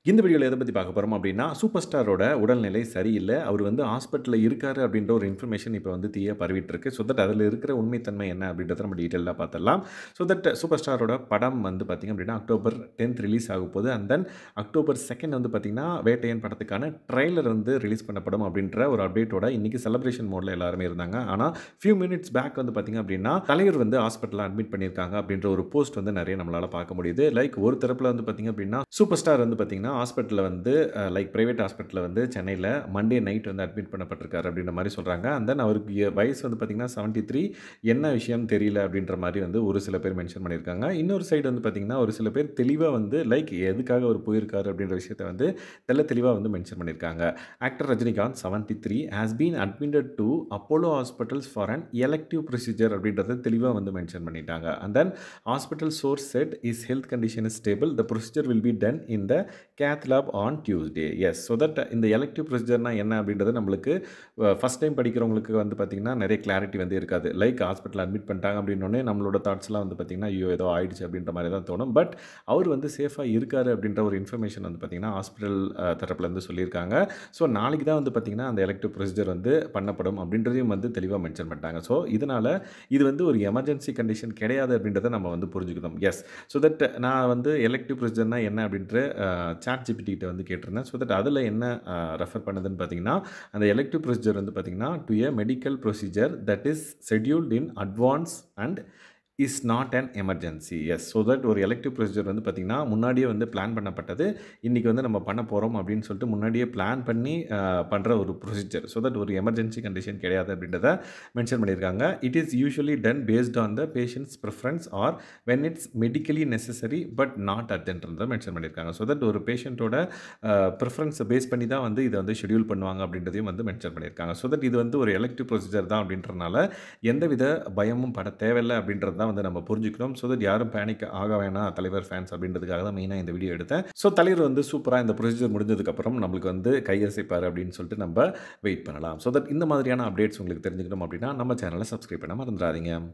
இந்த வீடியோல எத பத்தி பார்க்க போறோம் அப்டின்னா, சூப்பர் ஸ்டாரோட உடல்நிலை சரியில்ல. அவரு வந்து ஹாஸ்பிட்டல்ல இருக்காரு அப்டின்ற ஒரு இன்ஃபர்மேஷன் இப்ப வந்து தீயா பரவிட்டு இருக்கு. ஸோ தட் அதில இருக்கிற உண்மை தன்மை என்ன அப்டின்றத நம்ம டீட்டெயிலா பார்த்துடலாம். ஸோ தட் சூப்பர் ஸ்டாரோட படம் வந்து பார்த்தீங்க அப்டின்னா, அக்டோபர் 10த் ரிலீஸ் ஆகப்போது. அண்ட் தென் அக்டோபர் 2nd வந்து பார்த்தீங்கன்னா, வேட்டையன் படத்துக்கான ட்ரெய்லர் வந்து ரிலீஸ் பண்ணப்படும் அப்டின்ற ஒரு அப்டேட்டோட இன்னைக்கு செலிப்ரேஷன் மோட்ல எல்லாருமே இருந்தாங்க. ஆனா, ஃபியூ மினிட்ஸ் பேக் வந்து பார்த்தீங்க அப்டின்னா, தலைவர் வந்து ஹாஸ்பிட்டல்ல அட்மிட் பண்ணியிருக்காங்க அப்டின்ற ஒரு போஸ்ட் வந்து நெறைய நம்மளால பார்க்க முடியுது. லைக் ஒரு தரப்புல வந்து பார்த்தீங்க அப்டின்னா, சூப்பர் ஸ்டார் வந்து பார்த்தீங்கன்னா, ஹாஸ்பிட்டல்ல வந்து லைக் பிரைவேட் ஹாஸ்பிட்டல்ல வந்து சென்னையில மண்டே நைட் வந்து அட்மிட் பண்ணப்பட்டிருக்காரு அப்படின்ற மாரி சொல்றாங்க. அண்ட் தென் அவருக்கு வயசு வந்து பார்த்தீங்கன்னா 73 என்ன விஷயம்னு தெரியல அப்படின்ற மாரி வந்து ஒரு சில பேர் மென்ஷன் பண்ணியிருக்காங்க. இன்னொரு சைடு வந்து பார்த்தீங்கன்னா, ஒரு சில பேர் தெளிவா வந்து லைக் எதுக்காக அவர் போயிருக்காரு அப்படின்ற விஷயத்த வந்து தெளிவா வந்து மென்ஷன் பண்ணியிருக்காங்க. Actor Rajinikanth 73 has been admitted to Apollo hospitals for an elective procedure அப்படின்றத தெளிவா வந்து மென்ஷன் பண்ணிட்டாங்க. And then hospital source said his health condition is stable. The procedure will be done in the cath lab on Tuesday. Yes. So that இந்த elective ப்ரொசீஜர்னா என்ன அப்படின்றது நம்மளுக்கு first time படிக்கிறவங்களுக்கு வந்து பார்த்தீங்கன்னா, நிறைய கிளாரிட்டி வந்து இருக்காது. லைக் ஹாஸ்பிட்டல் அட்மிட் பண்ணிட்டாங்க அப்படின்னோனே நம்மளோட தாட்ஸ்லாம் வந்து பார்த்தீங்கன்னா, ஐயோ! ஏதோ ஆயிடுச்சு அப்படின்ற மாரி தான் தோணும். பட் அவர் வந்து சேஃபா இருக்காரு அப்படின்ற ஒரு இன்ஃபர்மேஷன் வந்து பார்த்தீங்கன்னா, ஹாஸ்பிட்டல் தரப்புலேருந்து சொல்லியிருக்காங்க. ஸோ நாளைக்கு தான் வந்து பார்த்தீங்கன்னா, அந்த எலக்டிவ் ப்ரொசீஜர் வந்து பண்ணப்படும் அப்படின்றதையும் வந்து தெளிவா மென்ஷன் பண்ணிட்டாங்க. ஸோ இதனால இது வந்து ஒரு எமர்ஜென்சி கண்டிஷன் கிடையாது அப்படின்றத நம்ம வந்து புரிஞ்சுக்கணும். எஸ். ஸோ தட் நான் வந்து எலக்டிவ் ப்ரொசீஜர்னா என்ன அப்படின்ற ChatGPT கிட்ட வந்து கேட்டிருந்தேன். ஸோ தட் அதில என்ன ரெஃபர் பண்ணுதுன்னு பார்த்தீங்கன்னா, அந்த எலக்டிவ் ப்ரொசீஜர் வந்து பார்த்தீங்கன்னா, to a medical procedure that is scheduled in advance and is not an emergency. Yes. So that ஒரு எலக்டிவ் ப்ரொசீஜர் வந்து பார்த்தீங்கன்னா, முன்னாடியே வந்து பிளான் பண்ணப்பட்டது. இன்னைக்கு வந்து நம்ம பண்ண போறோம் அப்படின்னு சொல்லிட்டு முன்னாடியே பிளான் பண்ணி பண்ற ஒரு ப்ரொசீஜர். ஸோ தட் ஒரு எமர்ஜென்சி கண்டிஷன் கிடையாது அப்படின்றத மென்ஷன் பண்ணியிருக்காங்க. It is usually done based on the patients preference or when it's medically necessary but not அர்ஜென்ட்ன்றத மென்ஷன் பண்ணியிருக்காங்க. ஸோ தட் ஒரு பேஷண்ட்டோட ப்ரிஃபரன்ஸை பேஸ் பண்ணி தான் வந்து இதை வந்து ஷெட்யூல் பண்ணுவாங்க அப்படின்றதையும் வந்து மென்ஷன் பண்ணியிருக்காங்க. ஸோ தட் இது வந்து ஒரு எலக்டிவ் ப்ரொசீஜர் தான் அப்படின்றனால எந்தவித பயமும் பட தேவையில்ல அப்படின்றது தான் வந்து நம்ம புரிஞ்சுக்கணும். ஸோ தட் யாரும் பேனிக் ஆக வேணாம் தலைவர் ஃபேன்ஸ் அப்படின்றதுக்காக தான் மெயினாக இந்த வீடியோ எடுத்தேன். ஸோ தலைவர் வந்து சூப்பராக இந்த ப்ரொசீஜர் முடிஞ்சதுக்கப்புறம் நம்மளுக்கு வந்து கையசைப்பார் அப்படின்னு சொல்லிட்டு நம்ம வெயிட் பண்ணலாம். ஸோ தட் இந்த மாதிரியான அப்டேட்ஸ் உங்களுக்கு தெரிஞ்சுக்கணும் அப்படின்னா நம்ம சேனலை சப்ஸ்கிரைப் பண்ண மறந்துடாதீங்க.